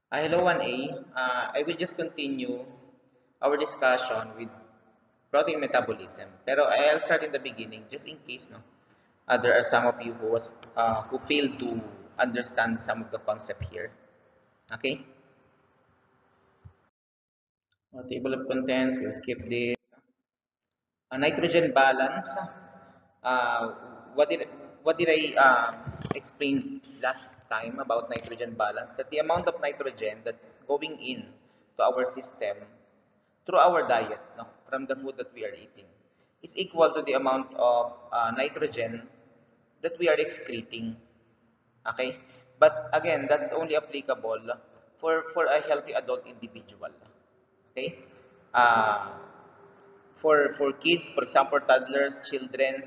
Hello 1A. I will just continue our discussion with protein metabolism. Pero I'll start in the beginning just in case no. There are some of you who failed to understand some of the concept here. Okay? Table of contents, we'll skip this. Nitrogen balance. Uh, what did what did I explain last time about nitrogen balance? That the amount of nitrogen that's going in to our system through our diet, no, from the food that we are eating, is equal to the amount of nitrogen that we are excreting. Okay, but again, that's only applicable for a healthy adult individual. Okay, uh, for kids, for example, toddlers, children,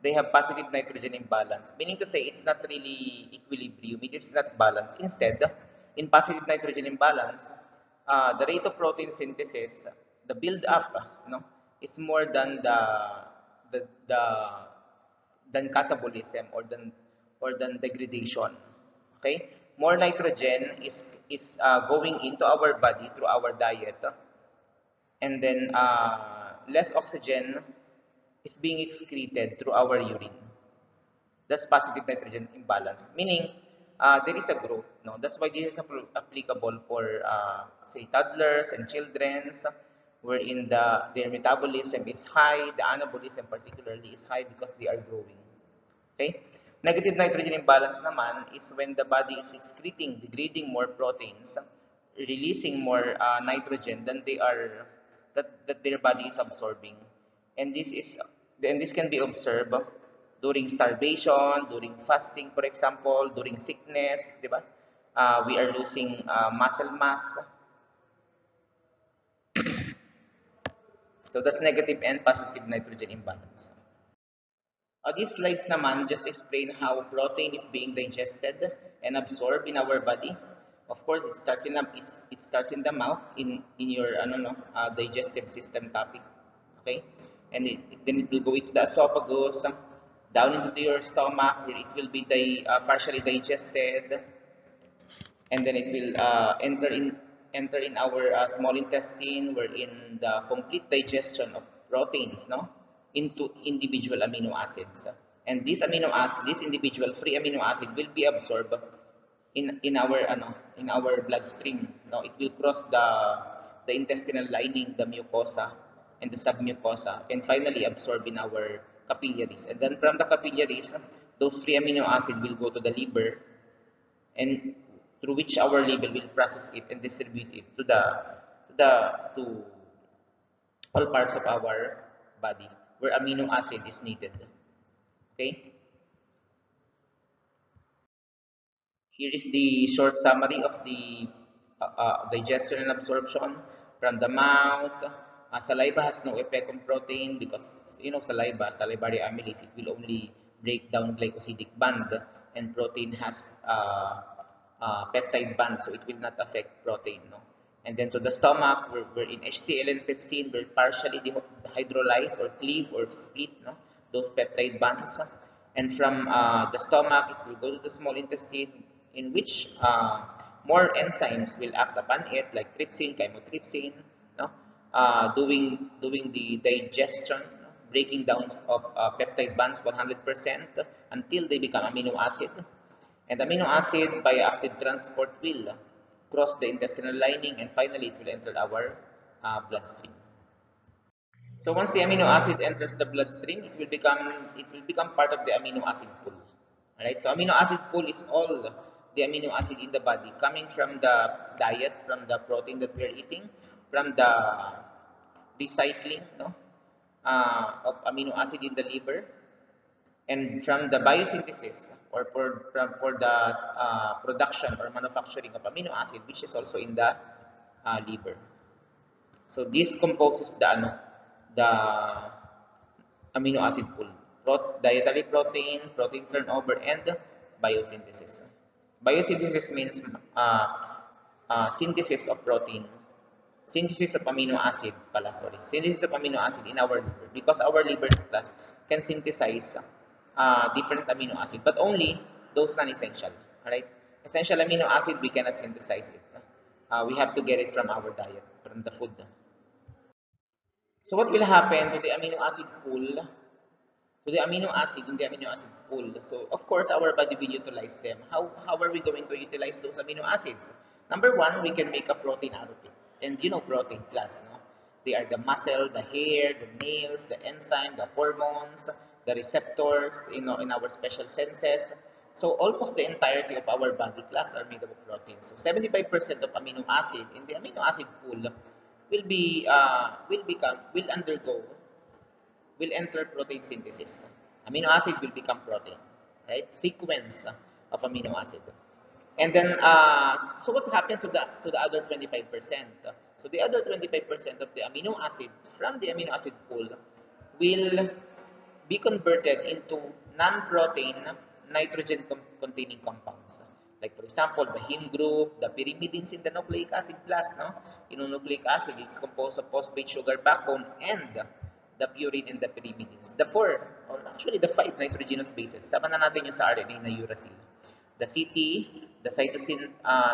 they have positive nitrogen imbalance, meaning to say it's not really equilibrium, it is not balanced. Instead, in positive nitrogen imbalance, the rate of protein synthesis, the build up, is more than the than catabolism or than degradation. Okay, more nitrogen is going into our body through our diet, and then less oxygen is being excreted through our urine. That's positive nitrogen imbalance, meaning there is a growth. No, that's why this is applicable for say toddlers and children, wherein their metabolism is high, the anabolism particularly is high because they are growing. Okay? Negative nitrogen imbalance naman is when the body is excreting, degrading more proteins, releasing more nitrogen than that their body is absorbing. And this can be observed during starvation, during fasting, for example, during sickness, di ba? We are losing muscle mass. So that's negative and positive nitrogen imbalance. These slides naman just explain how protein is being digested and absorbed in our body. Of course, it starts in the mouth in your digestive system topic, okay? And then it will go into the esophagus, down into your stomach where it will be partially digested, and then it will enter in our small intestine, wherein the complete digestion of proteins, no, into individual amino acids, and this individual free amino acid will be absorbed in our bloodstream. No, it will cross the intestinal lining, the mucosa and the submucosa, and finally absorb in our capillaries. And then from the capillaries, those free amino acid will go to the liver, and through which our liver will process it and distribute it to all parts of our body where amino acid is needed. Okay? Here is the short summary of the digestion and absorption from the mouth. Saliva has no effect on protein because salivary amylase, it will only break down glycosidic band, and protein has peptide band, so it will not affect protein. No? And then to the stomach, where in HCl and pepsin will partially hydrolyze or cleave or split, no, those peptide bonds. And from the stomach, it will go to the small intestine, in which more enzymes will act upon it, like trypsin, chymotrypsin, no, doing the digestion, no, breaking down of peptide bonds 100% until they become amino acid. And amino acid by active transport will cross the intestinal lining, and finally it will enter our bloodstream. So once the amino acid enters the bloodstream, it will become part of the amino acid pool. Alright, so amino acid pool is all the amino acid in the body coming from the diet, from the protein that we are eating, from the recycling, no, of amino acid in the liver, and from the biosynthesis or for the production or manufacturing of amino acid, which is also in the liver. So this composes the amino acid pool: dietary protein, protein turnover, and biosynthesis. Biosynthesis means synthesis of protein, synthesis of amino acid pala, sorry, synthesis of amino acid in our liver, because our liver cells can synthesize different amino acid, but only those non-essential. Alright, essential amino acid we cannot synthesize it. We have to get it from our diet, from the food. So what will happen to the amino acid pool? To the amino acid in the amino acid pool. So of course, our body will utilize them. How are we going to utilize those amino acids? Number one, we can make a protein out of it. And you know protein class, no? They are the muscle, the hair, the nails, the enzyme, the hormones, the receptors, in our special senses. So almost the entirety of our body class are made up of protein. So 75% of amino acid in the amino acid pool will undergo will enter protein synthesis. Amino acid will become protein, right? Sequence of amino acid. And then, so what happens to the other 25%? So the other 25% of the amino acid from the amino acid pool will be converted into non-protein nitrogen-containing compounds. Like for example, the heme group, the pyrimidines in the nucleic acid class, no? Nucleic acid is composed of phosphate sugar backbone and the purine and the pyrimidines. The four, or actually the five nitrogenous bases. Sama na natin yung sa RNA na uracil. The CT, the cytosine,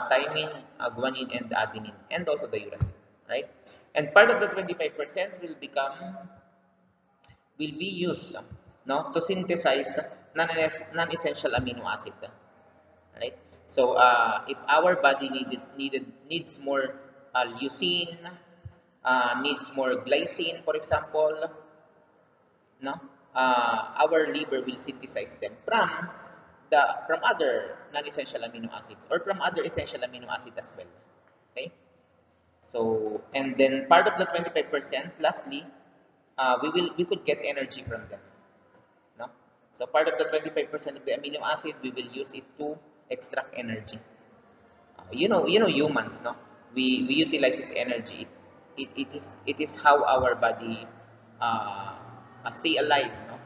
thymine, guanine, and the adenine, and also the uracil, right? And part of the 25% will be used, no, to synthesize non-essential amino acid, right? So if our body needs more leucine, needs more glycine, for example, no, our liver will synthesize them from other non-essential amino acids or from other essential amino acid as well. Okay. So, and then part of the 25%, lastly, we could get energy from them. No? So part of the 25% of the amino acid, we will use it to extract energy. You know humans, no? We utilize this energy. It is how our body stay alive, no?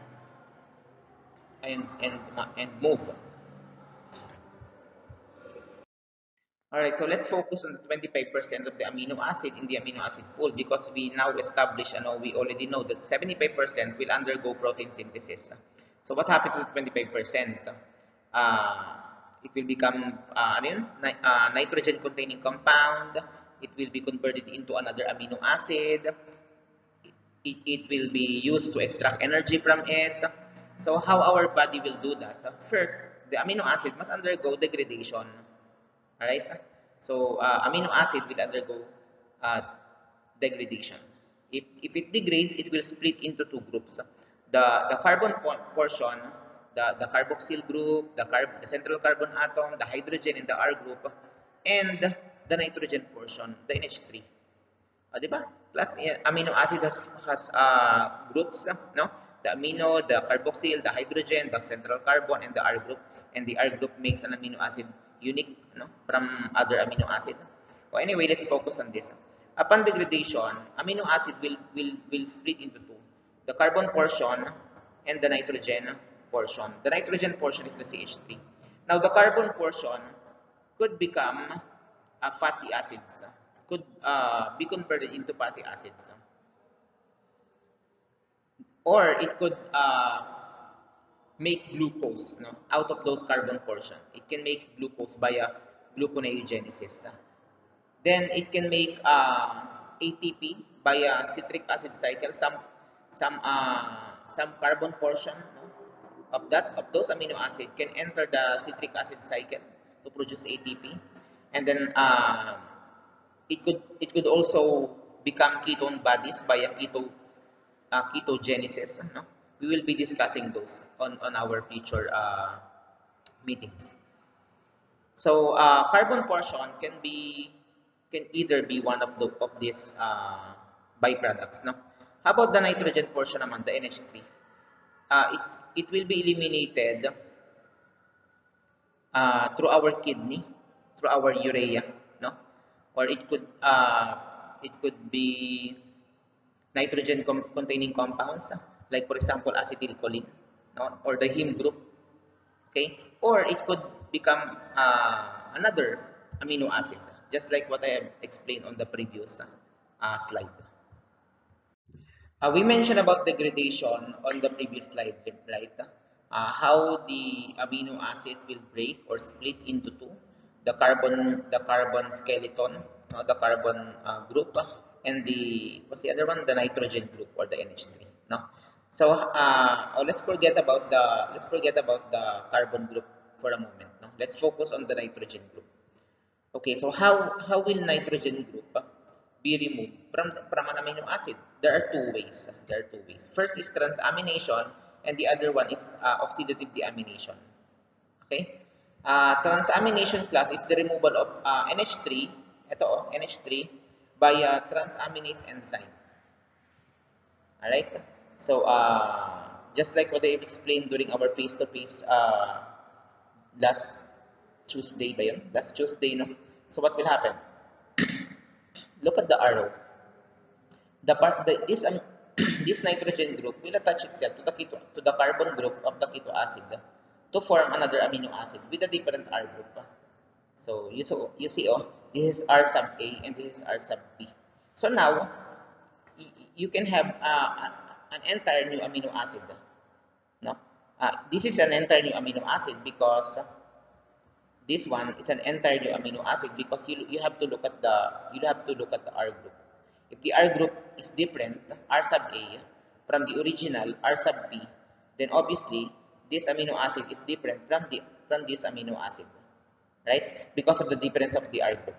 And move. Alright, so let's focus on the 25% of the amino acid in the amino acid pool because we now establish, we already know that 75% will undergo protein synthesis. So what happens to the 25%? It will become nitrogen-containing compound. It will be converted into another amino acid. It will be used to extract energy from it. So how our body will do that? First, the amino acid must undergo degradation. Alright? So, amino acid will undergo uh, degradation. If it degrades, it will split into two groups. The carbon portion, the carboxyl group, the central carbon atom, the hydrogen in the R group, and the nitrogen portion, the NH3. Diba? Plus, amino acid has groups, no? The amino, the carboxyl, the hydrogen, the central carbon, and the R group. And the R group makes an amino acid unique, no, from other amino acid. Well, anyway, let's focus on this. Upon degradation, amino acid will split into two. The carbon portion and the nitrogen portion. The nitrogen portion is the CH3. Now, the carbon portion could become fatty acids, could be converted into fatty acids. Or it could make glucose, no, out of those carbon portion. It can make glucose via gluconeogenesis. Then it can make ATP via citric acid cycle. Some carbon portion, no, of those amino acid can enter the citric acid cycle to produce ATP, and then it could also become ketone bodies via ketogenesis. No? We will be discussing those on our future meetings. So carbon portion can either be one of these byproducts. No? How about the nitrogen portion naman, the NH3? It will be eliminated through our kidney, through our urea, no? Or it could be nitrogen containing compounds, like for example acetylcholine, no? Or the heme group, okay? Or it could become another amino acid, just like what I have explained on the previous slide. We mentioned about degradation on the previous slide, right? How the amino acid will break or split into two, the carbon skeleton no, the carbon group, and what's the other one? The nitrogen group, or the NH3. No. So let's forget about the carbon group for a moment. No, let's focus on the nitrogen group. Okay, so how will nitrogen group be removed from an amino acid? There are two ways. There are two ways. First is transamination, and the other one is oxidative deamination. Okay? Transamination class is the removal of NH3, ito NH3, by a transaminase enzyme. Alright? So, just like what I explained during our face-to-face last Tuesday ba yun? Last Tuesday, no? So, what will happen? Look at the arrow. This this nitrogen group will attach itself to the carbon group of the keto acid to form another amino acid with a different R group. So you see, this is R sub A and this is R sub B. So now you can have an entire new amino acid. No, this is an entire new amino acid because this one is an entire new amino acid because you have to look at the R group. If the R group is different, R sub A, from the original R sub B, then obviously this amino acid is different from this amino acid, right? Because of the difference of the R group.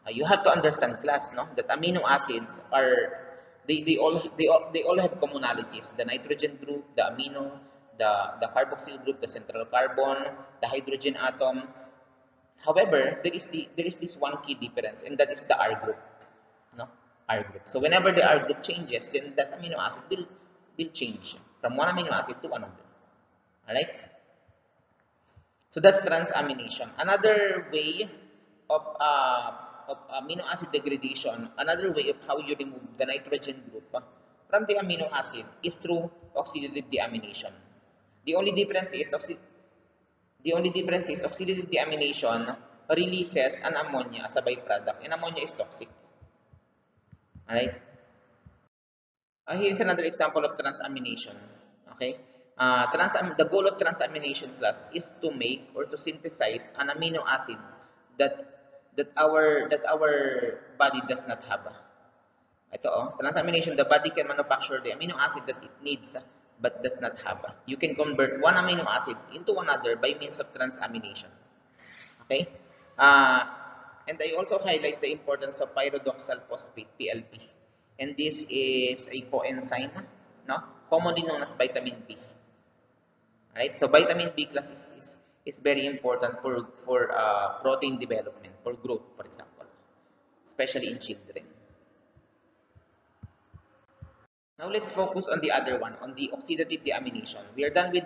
You have to understand, class, no, that amino acids are they all have commonalities. The nitrogen group, the amino, the carboxyl group, the central carbon, the hydrogen atom. However, there is this one key difference, and that is the R group. No, R group. So whenever the R group changes, then that amino acid will change from one amino acid to another. All right. So that's transamination. Another way of amino acid degradation, another way of how you remove the nitrogen group from the amino acid is through oxidative deamination. The only difference is oxidative deamination releases an ammonia as a byproduct, and ammonia is toxic. Alright? Here's another example of transamination. Okay? The goal of transamination class is to make or to synthesize an amino acid that our body does not have. Ito, transamination, the body can manufacture the amino acid that it needs but does not have. You can convert one amino acid into another by means of transamination. Okay? And I also highlight the importance of pyridoxal phosphate, PLP. And this is a coenzyme, no? Commonly known as vitamin B. Right? So vitamin B class is very important for protein development, for growth, for example, especially in children. Now let's focus on the other one, on the oxidative deamination. We are done with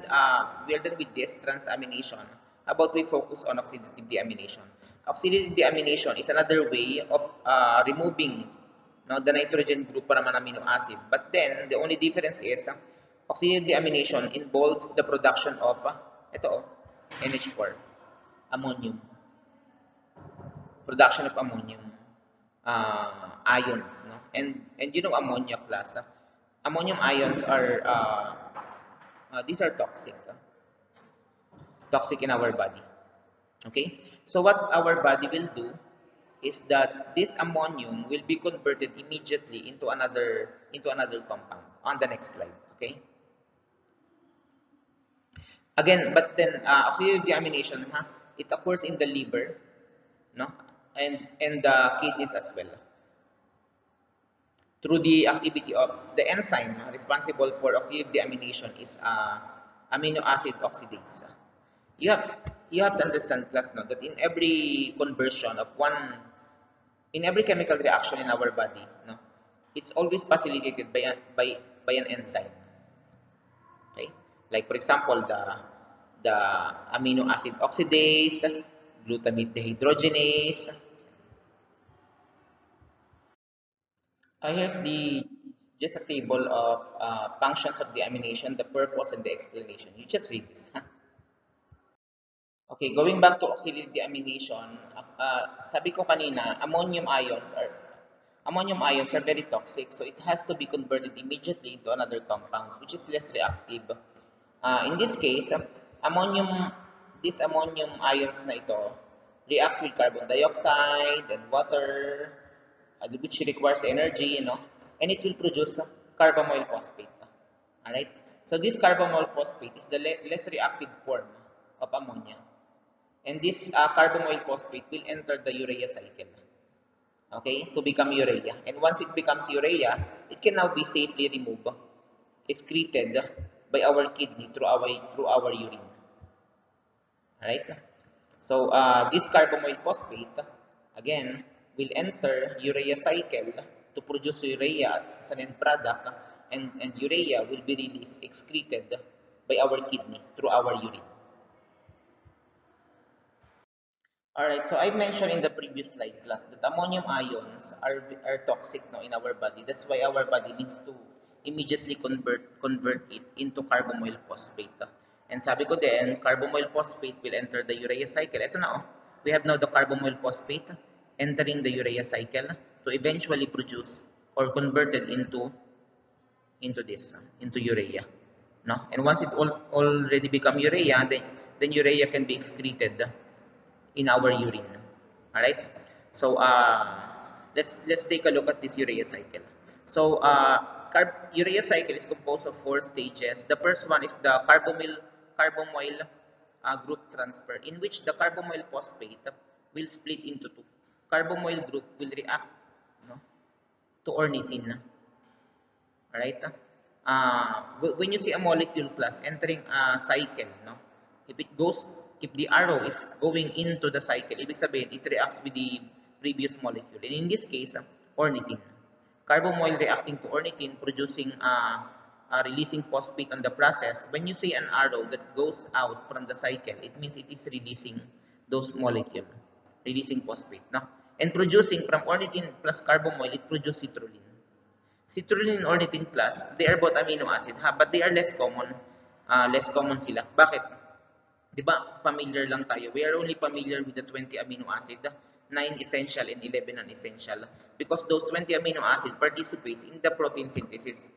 this transamination. How about we focus on oxidative deamination? Oxidative deamination is another way of removing, no, the nitrogen group from an amino acid. But then the only difference is oxidative deamination involves the production of NH4, ammonium. Production of ammonium ions, no? And you know ammonia class. Ammonium ions are these are toxic. Toxic in our body. Okay? So what our body will do is that this ammonium will be converted immediately into another compound on the next slide. Okay? Again, but then oxidative deamination, it occurs in the liver, no, and the kidneys as well, through the activity of the enzyme responsible for oxidative deamination is amino acid oxidase. You have to understand, class, no, that in every conversion of in every chemical reaction in our body, no, it's always facilitated by an enzyme. Okay, like for example the amino acid oxidase, glutamate dehydrogenase. Here's just a table of functions of deamination, the purpose, and the explanation. You just read this. Huh? Okay, going back to oxidative deamination, sabi ko kanina, ammonium ions are very toxic, so it has to be converted immediately into another compound, which is less reactive. In this case, these ammonium ions na ito reacts with carbon dioxide and water, which requires energy, and it will produce carbamoyl phosphate. Alright? So this carbamoyl phosphate is the less reactive form of ammonia. And this carbamoyl phosphate will enter the urea cycle. Okay? To become urea. And once it becomes urea, it can now be safely removed, excreted by our kidney through our urine. Alright? So this carbamoyl phosphate, again, will enter urea cycle to produce urea as an end product, and urea will be released, excreted by our kidney through our urine. Alright, so I mentioned in the previous slide class that ammonium ions are toxic now in our body. That's why our body needs to immediately convert it into carbamoyl phosphate. And sabi ko din, carbamoyl phosphate will enter the urea cycle. Ito na we have now the carbamoyl phosphate entering the urea cycle to eventually produce or converted into urea. No? And once it already become urea, then urea can be excreted in our urine. Alright? So let's take a look at this urea cycle. So urea cycle is composed of 4 stages. The first one is the carbamoyl group transfer, in which the carbamoyl phosphate will split into 2. Carbamoyl group will react, to ornithine. Alright? When you see a molecule class entering a cycle, if the arrow is going into the cycle, ibig sabihin, it reacts with the previous molecule. And in this case, ornithine. Carbamoyl reacting to ornithine, producing releasing phosphate on the process. When you see an arrow that goes out from the cycle, it means it is releasing those molecules, releasing phosphate. No? And producing from ornithine plus carbamoyl, it produces citrulline. Citrulline and ornithine plus, they are both amino acid, but they are less common. Less common sila. Bakit? Di ba, familiar lang tayo. We are only familiar with the 20 amino acid, 9 essential and 11 non-essential. Because those 20 amino acid participates in the protein synthesis.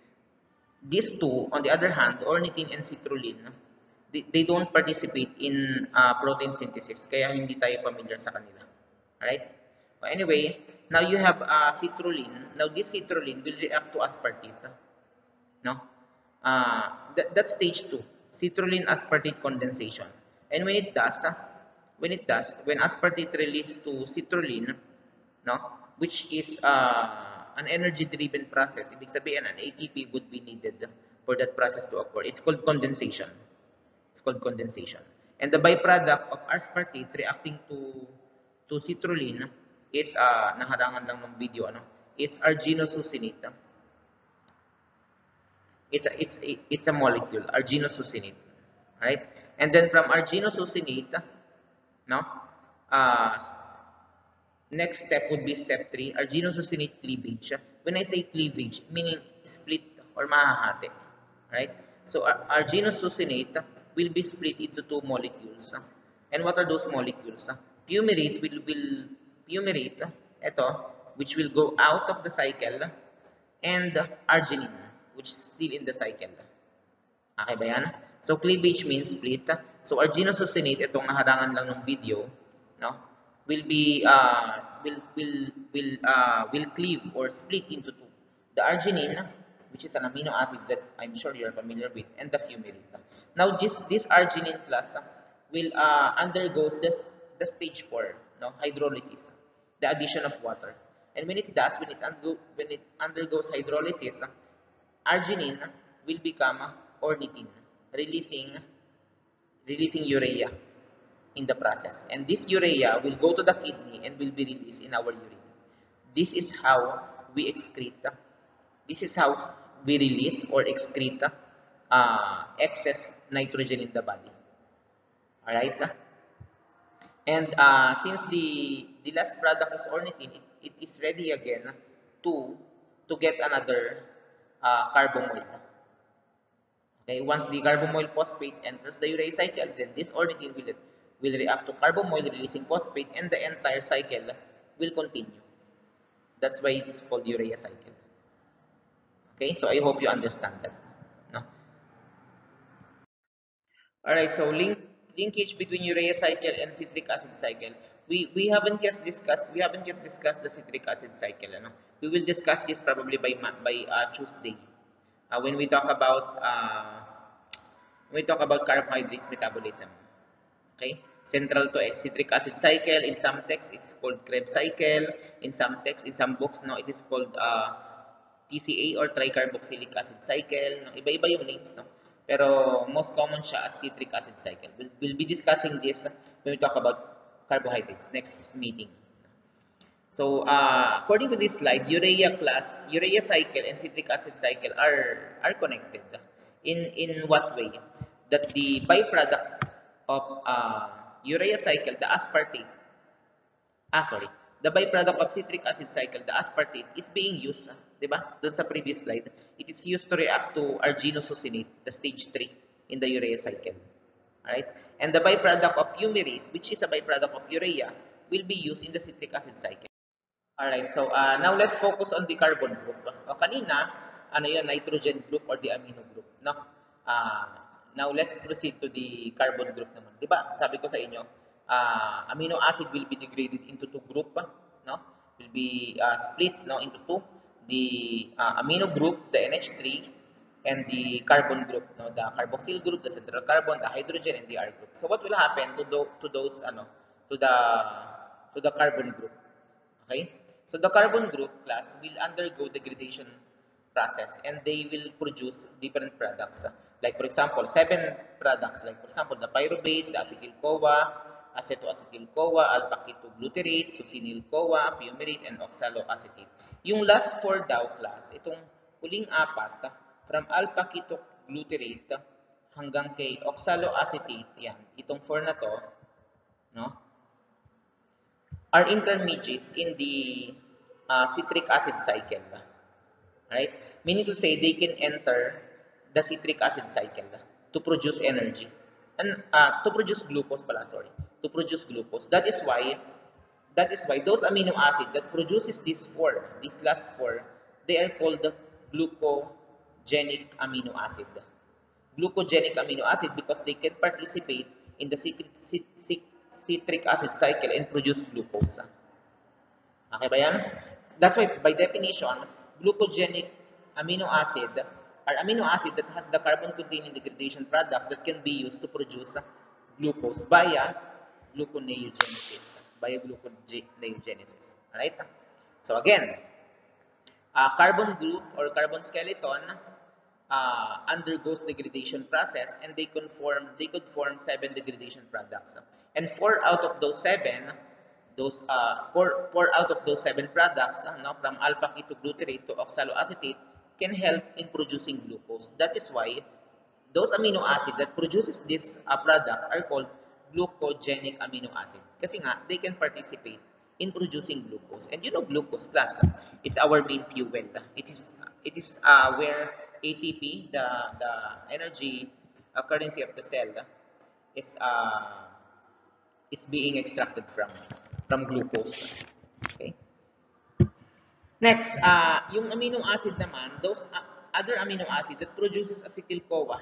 These two, on the other hand, ornithine and citrulline, they don't participate in protein synthesis. Kaya hindi tayo familiar sa kanila. Alright? Well, anyway, now you have citrulline. Now this citrulline will react to aspartate. No? That's stage 2. Citrulline aspartate condensation. And when it does, when aspartate release to citrulline, no, which is an energy-driven process, ibig sabihin an ATP would be needed for that process to occur. It's called condensation. And the byproduct of aspartate reacting to citrulline is naharangan lang ng video, is arginosuccinate. It's a molecule, arginosuccinate, right? And then from arginosuccinate, next step would be step 3, arginosuccinate cleavage. When I say cleavage, meaning split or mahahati, right? So arginosuccinate will be split into 2 molecules. And what are those molecules? Fumarate which will go out of the cycle, and arginine, which is still in the cycle. Okay ba yan? So cleavage means split. So arginosuccinate, itong naharangan lang ng video, will cleave or split into 2. The arginine, which is an amino acid that I'm sure you're familiar with, and the fumarate. Now this arginine plus will undergoes the stage 4, hydrolysis, the addition of water. And when it does, when it undergoes hydrolysis, arginine will become ornithine, releasing urea in the process. And this urea will go to the kidney and will be released in our urine. This is how we excrete. This is how we release or excrete excess nitrogen in the body. Alright? And since the last product is ornithine, it is ready again to get another carbamoyl. Okay, once the carbamoyl phosphate enters the urea cycle, then this ornithine will react to carbamoyl releasing phosphate, and the entire cycle will continue. That's why it is called urea cycle. Okay, so I hope you understand that. No? Alright, so linkage between urea cycle and citric acid cycle. we haven't yet discussed the citric acid cycle. Ano? We will discuss this probably by Tuesday when we talk about carbohydrates metabolism. Okay? Central to a citric acid cycle. In some texts, it's called Krebs cycle. In some texts, in some books, no, it is called TCA or tricarboxylic acid cycle. No? Iba-iba yung names, no? Pero most common siya as citric acid cycle. We'll be discussing this when we talk about carbohydrates next meeting. So, according to this slide, urea cycle and citric acid cycle are connected. In what way? That the byproducts of urea cycle, the aspartate, the byproduct of citric acid cycle, the aspartate, is being used, di ba? Doon sa previous slide, it is used to react to arginosuccinate, the stage 3 in the urea cycle. Alright? And the byproduct of fumarate, which is a byproduct of urea, will be used in the citric acid cycle. Alright, so now let's focus on the carbon group. Kanina, ano yun, nitrogen group or the amino group. No? Now let's proceed to the carbon group naman. Diba? Sabi ko sa inyo, amino acid will be degraded into two group. No? Will be split into two. The amino group, the NH3, and the carbon group. No? The carboxyl group, the central carbon, the hydrogen, and the R group. So what will happen to those to the carbon group? Okay? So the carbon group class will undergo degradation process and they will produce different products. Like for example, 7 products. Like for example, the pyruvate, the acetyl-CoA, acetoacetyl-CoA, alpha-ketoglutarate, succinyl-CoA, fumarate, and oxaloacetate. Yung last 4 daw class, itong huling 4, from alpha-ketoglutarate hanggang kay oxaloacetate, yan, itong 4 na to, no? Are intermediates in the citric acid cycle. Right? Meaning to say they can enter the citric acid cycle to produce energy. And to produce glucose pala, sorry. To produce glucose. That is why those amino acid that produces these last 4, they are called glucogenic amino acid. Glucogenic amino acid because they can participate in the citric acid cycle and produce glucose. Okay ba yan? That's why, by definition, glucogenic amino acid are amino acid that has the carbon-containing degradation product that can be used to produce glucose via gluconeogenesis. Alright? So again, carbon group or carbon skeleton undergoes degradation process and they could form 7 degradation products. And 4 out of those 7 products from alpha-ketoglutarate to oxaloacetate can help in producing glucose. That is why those amino acid that produces these products are called glucogenic amino acid. Kasi nga, they can participate in producing glucose. And you know glucose plus, it's our main fuel. It is where ATP, the energy currency of the cell, is being extracted from glucose. Okay. Next, yung amino acid naman, those other amino acid that produces acetyl-CoA,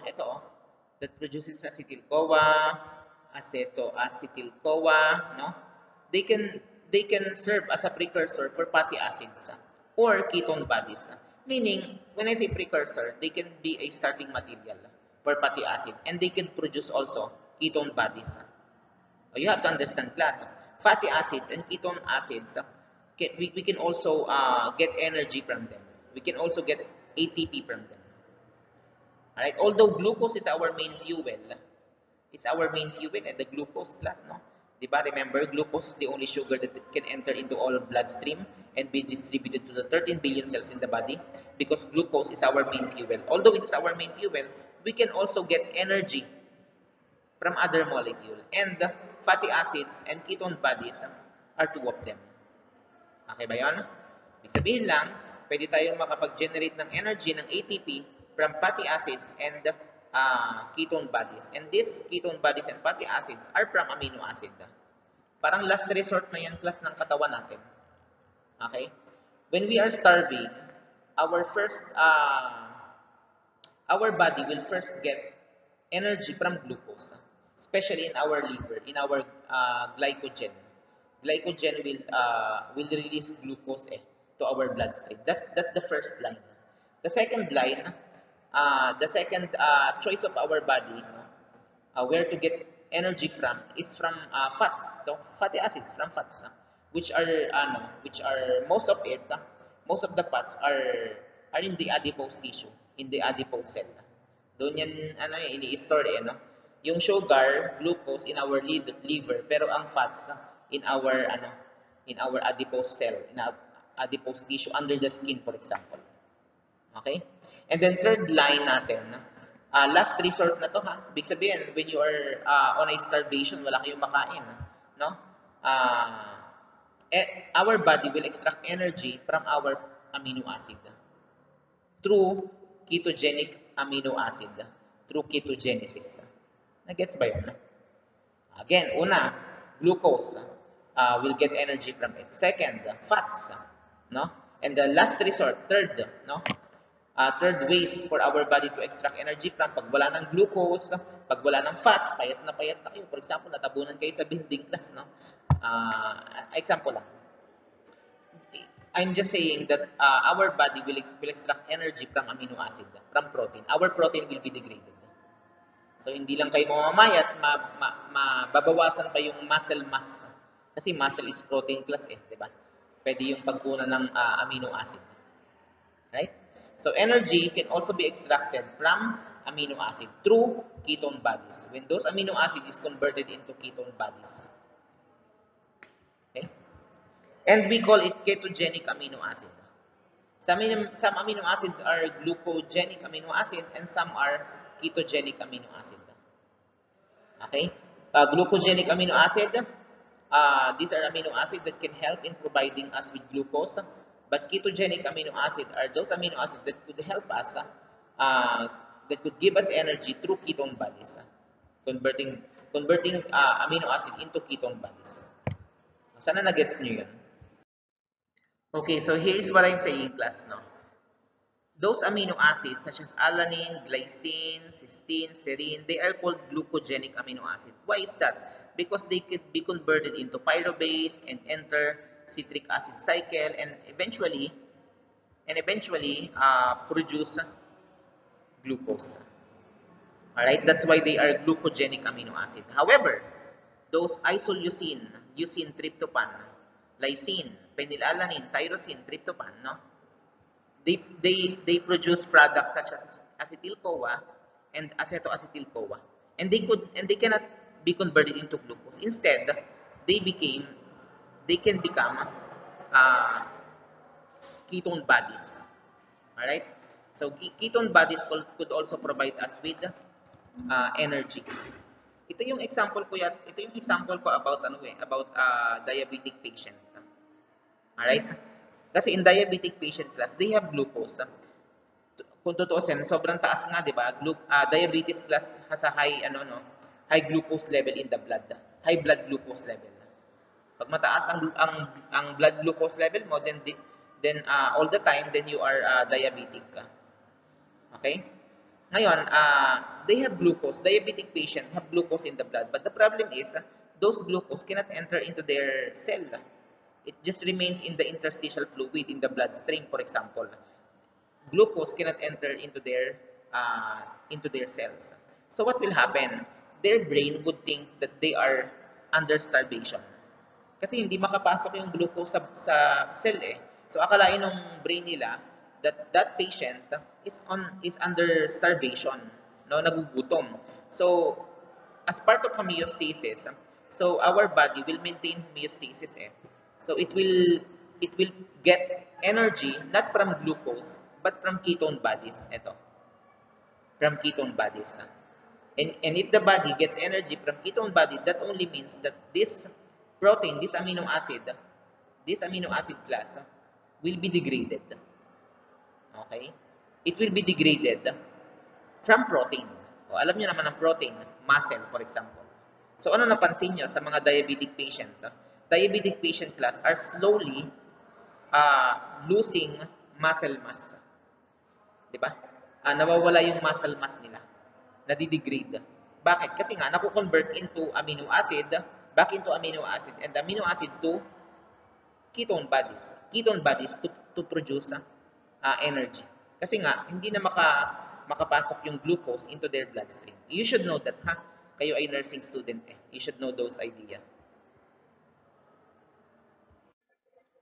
that produces acetyl-CoA, acetoacetyl-CoA, no? They can serve as a precursor for fatty acids or ketone bodies. Meaning, when I say precursor, they can be a starting material for fatty acid and they can produce also ketone bodies. You have to understand class. Fatty acids and ketone acids, we can also get energy from them. We can also get ATP from them. Alright, although glucose is our main fuel, it's our main fuel and the glucose class, no? Diba? Remember, glucose is the only sugar that can enter into all bloodstream and be distributed to the 13 billion cells in the body because glucose is our main fuel. Although it is our main fuel, we can also get energy from other molecules. And fatty acids and ketone bodies are 2 of them. Okay ba yun? Ibig sabihin lang, pwede tayong makapag-generate ng energy ng ATP from fatty acids and ketone bodies. And these ketone bodies and fatty acids are from amino acid. Parang last resort na yan class ng katawan natin. Okay? When we are starving, our body will first get energy from glucose, especially in our liver, in our glycogen. Glycogen will release glucose to our bloodstream. That's the first line. The second line, the second choice of our body, no, where to get energy from is from fats, so fatty acids from fats, which are most of the fats are in the adipose tissue, in the adipose cell. Doon yan ini-store no. Yung sugar, glucose in our liver, pero ang fats in our in our adipose cell, in our adipose tissue under the skin, for example. Okay? And then third line natin, last resort na to ha. Big sabihin, when you are on a starvation, wala kayong makain, no? Our body will extract energy from our amino acid through ketogenic amino acid, through ketogenesis. Nagets ba yun? Again, una, glucose will get energy from it. Second, fats, no? And the last resort, third, no? Third ways for our body to extract energy from, pag wala ng glucose, pag wala ng fats, payat na kayo. For example, natabunan kayo sa building class, no? Example lang. I'm just saying that our body will extract energy from amino acid, from protein. Our protein will be degraded. So, hindi lang kayo mamamayat, mababawasan pa yung muscle mass. Kasi muscle is protein class di ba? Pwede yung pagkunan ng amino acid. Right? So, energy can also be extracted from amino acid through ketone bodies. When those amino acid is converted into ketone bodies. Okay? And we call it ketogenic amino acid. Some amino acids are glucogenic amino acid and some are ketogenic amino acid. Okay? Glucogenic amino acid, these are amino acids that can help in providing us with glucose. But ketogenic amino acid are those amino acids that could help us, that could give us energy through ketone bodies, converting amino acid into ketone bodies. Sana na-gets nyo yun? Okay, so here's what I'm saying, class, no? Those amino acids such as alanine, glycine, cysteine, serine, they are called glucogenic amino acids. Why is that? Because they could be converted into pyruvate and enter citric acid cycle and eventually produce glucose. Alright, that's why they are glucogenic amino acid. However, those isoleucine, leucine, tryptophan, lysine, phenylalanine, tyrosine, tryptophan, no? They produce products such as acetyl-CoA and acetoacetyl-CoA, and they cannot be converted into glucose. Instead, they can become ketone bodies. All right. So ketone bodies could also provide us with energy. Ito yung example ko about diabetic patient. All right. Kasi in diabetic patient class, they have glucose. Kung tutuusin, sobrang taas nga, di ba? Diabetes class has a high glucose level in the blood. High blood glucose level. Pag mataas ang blood glucose level mo, then all the time, then you are diabetic ka. Okay? Ngayon, they have glucose. Diabetic patient have glucose in the blood. But the problem is, those glucose cannot enter into their cell. It just remains in the interstitial fluid in the bloodstream, for example. Glucose cannot enter into their cells. So what will happen? Their brain would think that they are under starvation. Kasi hindi makapasok yung glucose sa cell So akalain ng brain nila that patient is under starvation, no, nagugutom. So as part of homeostasis, so our body will maintain homeostasis So it will get energy not from glucose but from ketone bodies. From ketone bodies. And if the body gets energy from ketone body, that only means that this protein, this amino acid class will be degraded. Okay? It will be degraded from protein. O, alam niyo naman ang protein, muscle, for example. So ano napansin niyo sa mga diabetic patient? Diabetic patient class are slowly losing muscle mass. Diba? Nawawala yung muscle mass nila. Nadidegrade. Bakit? Kasi nga, naku-convert into amino acid back into amino acid, and the amino acid to ketone bodies to produce energy. Kasi nga, hindi na makapasok yung glucose into their bloodstream. You should know that, ha? Kayo ay nursing student eh. You should know those idea.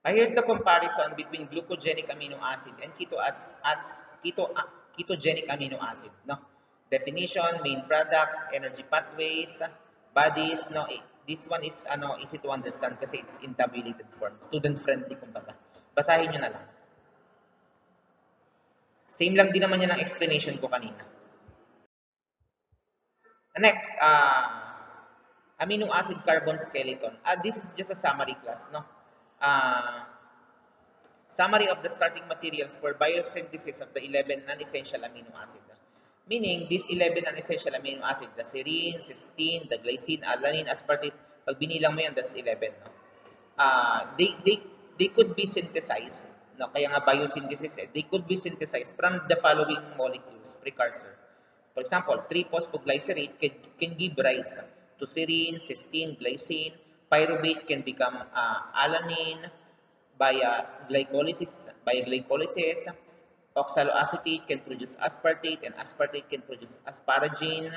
Here's the comparison between glucogenic amino acid and ketogenic amino acid. No? Definition, main products, energy pathways, bodies. No, this one is easy to understand kasi it's in tabulated form. Student friendly kumbaga. Basahin niyo na lang. Same lang din naman yan ang explanation ko kanina. Next, amino acid carbon skeleton. This is just a summary class, no? Summary of the starting materials for biosynthesis of the 11 non-essential amino acid. Meaning, these 11 non-essential amino acid, the serine, cysteine, the glycine, alanine, aspartate, pag binilang mo yan, that's 11. No? They could be synthesized, no? Kaya nga biosynthesis, they could be synthesized from the following molecules, precursor. For example, 3-phosphoglycerate can give rise to serine, cysteine, glycine. Pyruvate can become alanine via glycolysis. Oxaloacetate can produce aspartate, and aspartate can produce asparagine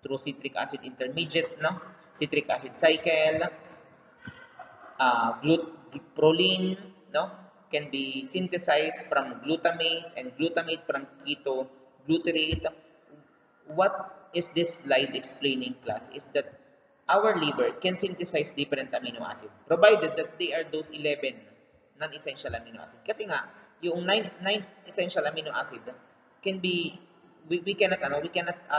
through citric acid intermediate, no? Citric acid cycle. Proline, no? Can be synthesized from glutamate, and glutamate from ketoglutarate. What is this slide explaining, class, is that our liver can synthesize different amino acid provided that they are those 11 non-essential amino acid. Kasi nga, yung 9 essential amino acid can be, we cannot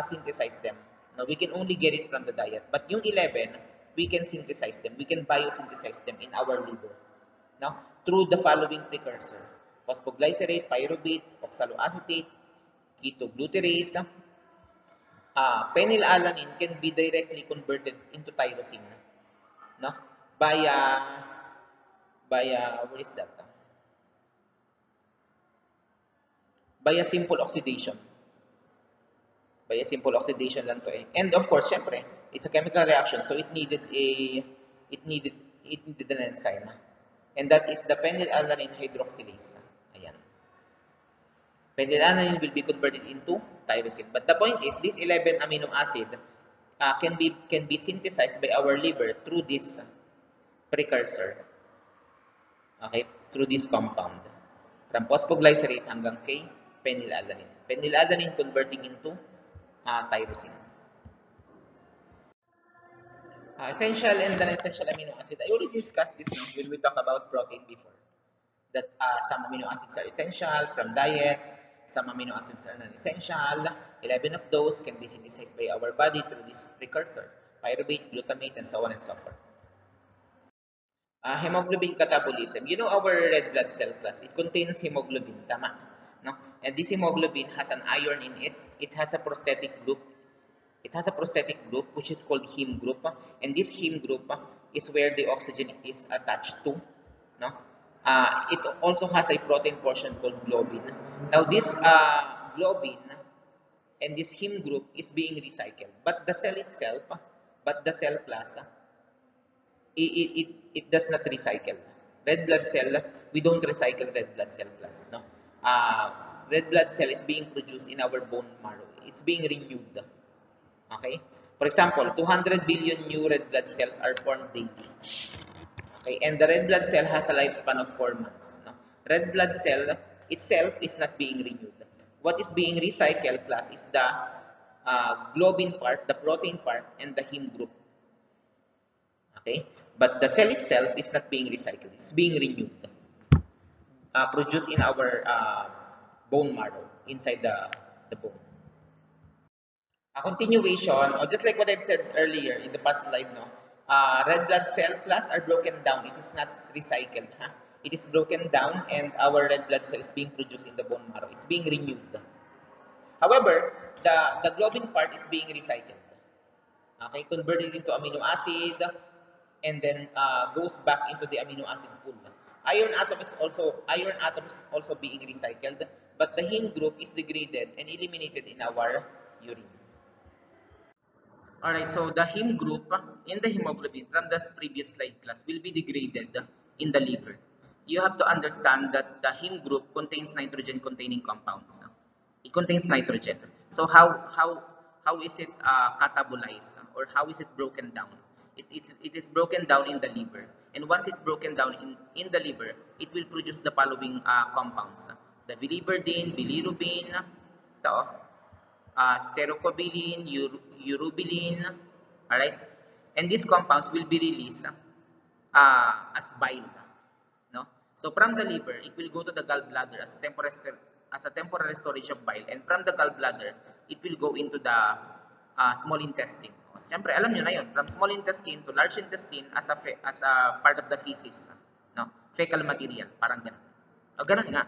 synthesize them. No, we can only get it from the diet. But yung 11, we can synthesize them. We can biosynthesize them in our liver. No? Through the following precursor: phosphoglycerate, pyruvate, oxaloacetate, ketoglutarate. Phenylalanine can be directly converted into tyrosine, no? Via what is that? Via simple oxidation. Via simple oxidation lang to eh. And of course, syempre, it's a chemical reaction, so it needed an enzyme. And that is the phenylalanine hydroxylase. Ayan. Phenylalanine will be converted into tyrosine. But the point is, this 11 amino acid can be synthesized by our liver through this precursor. Okay, through this compound. From phosphoglycerate hanggang kay phenylalanine. Phenylalanine converting into tyrosine. Essential and non-essential amino acid. I already discussed this now when we talk about protein before. That some amino acids are essential from diet, some amino acids are non-essential. 11 of those can be synthesized by our body through this precursor: pyruvate, glutamate, and so on and so forth. Hemoglobin catabolism. You know our red blood cell, class. It contains hemoglobin, tama? No? And this hemoglobin has an iron in it. It has a prosthetic group. It has a prosthetic group which is called heme group. And this heme group is where the oxygen is attached to. No? It also has a protein portion called globin. Now this globin and this heme group is being recycled. But the cell itself, class, it does not recycle. Red blood cell, we don't recycle red blood cell, class. No? Red blood cell is being produced in our bone marrow. It's being renewed. Okay? For example, 200 billion new red blood cells are formed daily. Okay, and the red blood cell has a lifespan of 4 months. No? Red blood cell itself is not being renewed. What is being recycled, class, is the globin part, the protein part, and the heme group. Okay, but the cell itself is not being recycled. It's being renewed, produced in our bone marrow, inside the bone. A continuation, or just like what I've said earlier in the past slide, no? Red blood cell, class, are broken down. It is not recycled. Huh? It is broken down, and our red blood cell is being produced in the bone marrow. It's being renewed. However, the globin part is being recycled. Okay, converted into amino acid, and then goes back into the amino acid pool. Iron atom is also being recycled, but the heme group is degraded and eliminated in our urine. Alright, so the heme group in the hemoglobin from the previous slide class will be degraded in the liver. You have to understand that the heme group contains nitrogen containing compounds. It contains nitrogen. So how is it catabolized or how is it broken down? It is broken down in the liver. And once it's broken down in the liver, it will produce the following compounds. The biliverdin, bilirubin, ito, stercobilin, urobilin, alright? And these compounds will be released as bile, no? So from the liver, it will go to the gallbladder as a temporary storage of bile, and from the gallbladder, it will go into the small intestine. Siyempre, alam nyo na yun, from small intestine to large intestine as a part of the feces, no? Fecal material, parang ganun. O ganun nga,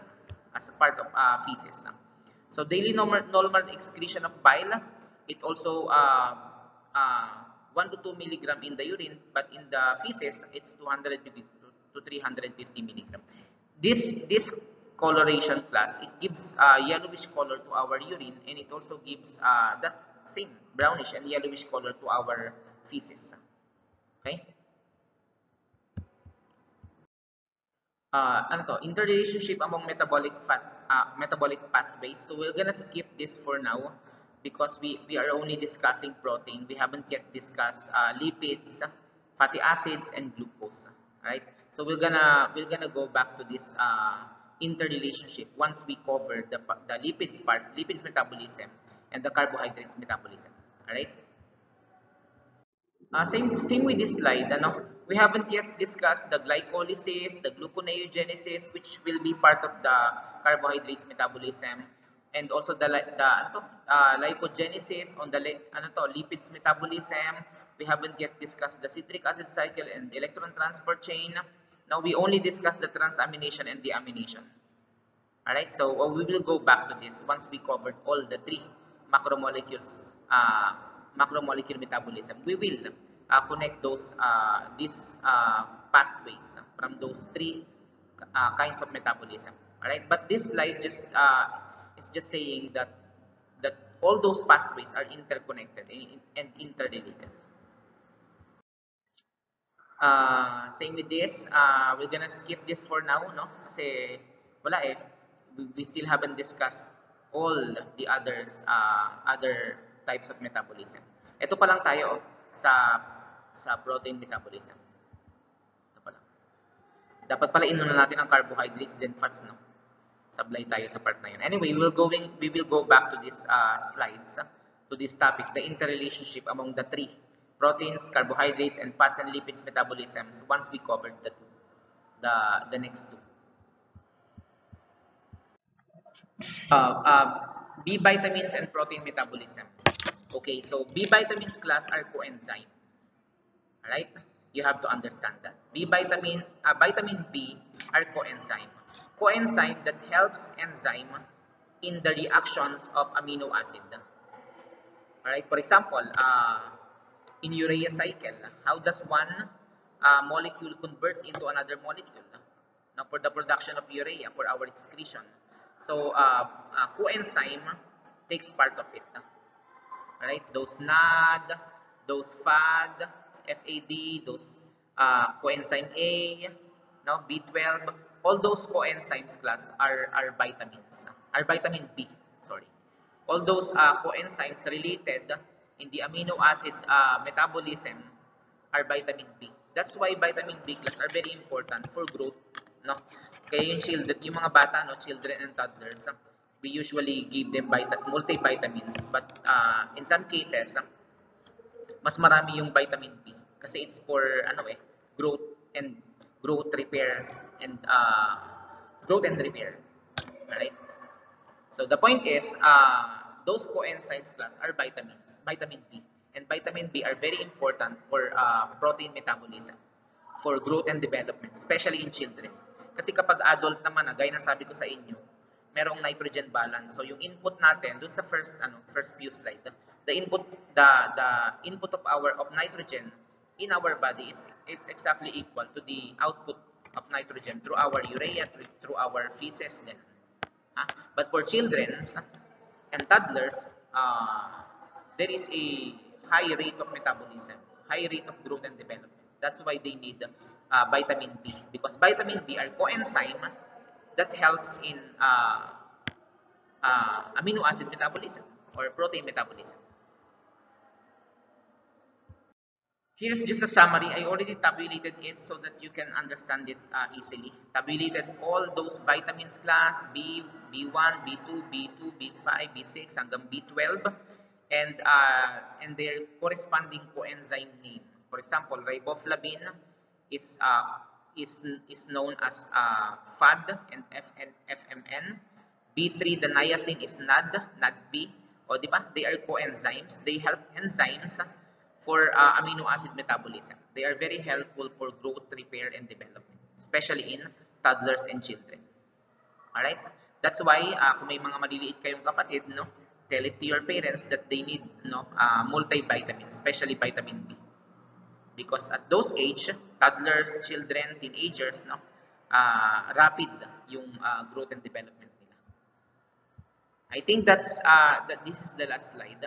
as a part of feces. So daily normal excretion of bile, it also 1 to 2 milligram in the urine, but in the feces, it's 250 to 350 milligram. This coloration class, it gives yellowish color to our urine, and it also gives that same brownish and yellowish color to our feces. Okay? Ano to? Interrelationship among metabolic pathways. So we're gonna skip this for now because we are only discussing protein. We haven't yet discussed lipids, fatty acids, and glucose. Right? So we're gonna go back to this interrelationship once we cover the lipids part, lipids metabolism, and the carbohydrates metabolism. All right? Same with this slide, ano? We haven't yet discussed the glycolysis, the gluconeogenesis, which will be part of the carbohydrates metabolism, and also the lipogenesis on the lipids metabolism. We haven't yet discussed the citric acid cycle and electron transport chain. Now we only discussed the transamination and deamination. Alright, so we will go back to this once we covered all the three macromolecules, macromolecule metabolism. We will connect these pathways from those three kinds of metabolism. Alright, but this slide is just saying that all those pathways are interconnected and interrelated. Same with this, we're gonna skip this for now, no? Kasi wala eh. We still haven't discussed all the other types of metabolism. Ito pa lang tayo sa protein metabolism. Ito pa lang. Dapat pala inuna natin ang carbohydrates then fats, no? Sablay tayo sa part na yun. Anyway, we will go back to these slides, to this topic, the interrelationship among the three proteins, carbohydrates, and fats and lipids metabolisms once we covered the next two. B vitamins and protein metabolism. Okay, so B vitamins class are coenzyme. Alright? You have to understand that. Vitamin B are coenzyme. Coenzyme that helps enzyme in the reactions of amino acid. Alright, for example, in urea cycle, how does one molecule converts into another molecule? Now, for the production of urea, for our excretion. So, coenzyme takes part of it. Alright, those NAD, those FAD, those coenzyme A, no, B12, all those coenzymes class are vitamins, are vitamin B, sorry. All those coenzymes related in the amino acid metabolism are vitamin B. That's why vitamin B class are very important for growth, no? Kaya yung children, yung mga bata, no, children and toddlers, we usually give them multivitamins, but in some cases, mas marami yung vitamin B kasi it's for growth and repair and repair. Alright? So the point is, those coenzymes class are vitamins, vitamin B, and vitamin B are very important for protein metabolism, for growth and development, especially in children. Kasi kapag adult naman, gaya ng sabi ko sa inyo, merong nitrogen balance. So yung input natin dun sa first few slide, the input of nitrogen in our body is exactly equal to the output of nitrogen through our urea, through our feces. But for children and toddlers, there is a high rate of metabolism, high rate of growth and development. That's why they need vitamin B, because vitamin B are coenzyme that helps in amino acid metabolism or protein metabolism. Here's just a summary. I already tabulated it so that you can understand it easily. Tabulated all those vitamins class, B, B1, B2, B2, B5, B6, hanggang B12, and their corresponding coenzyme name. For example, riboflavin is, is known as FAD and FMN. B3, the niacin is NAD, NADP. O, di ba? They are coenzymes. They help enzymes for amino acid metabolism. They are very helpful for growth, repair, and development, especially in toddlers and children. Alright? That's why kung may mga maliliit kayong kapatid, no, tell it to your parents that they need, no, multivitamins, especially vitamin B. Because at those age, toddlers, children, teenagers, no, rapid yung growth and development nila. I think that's that this is the last slide.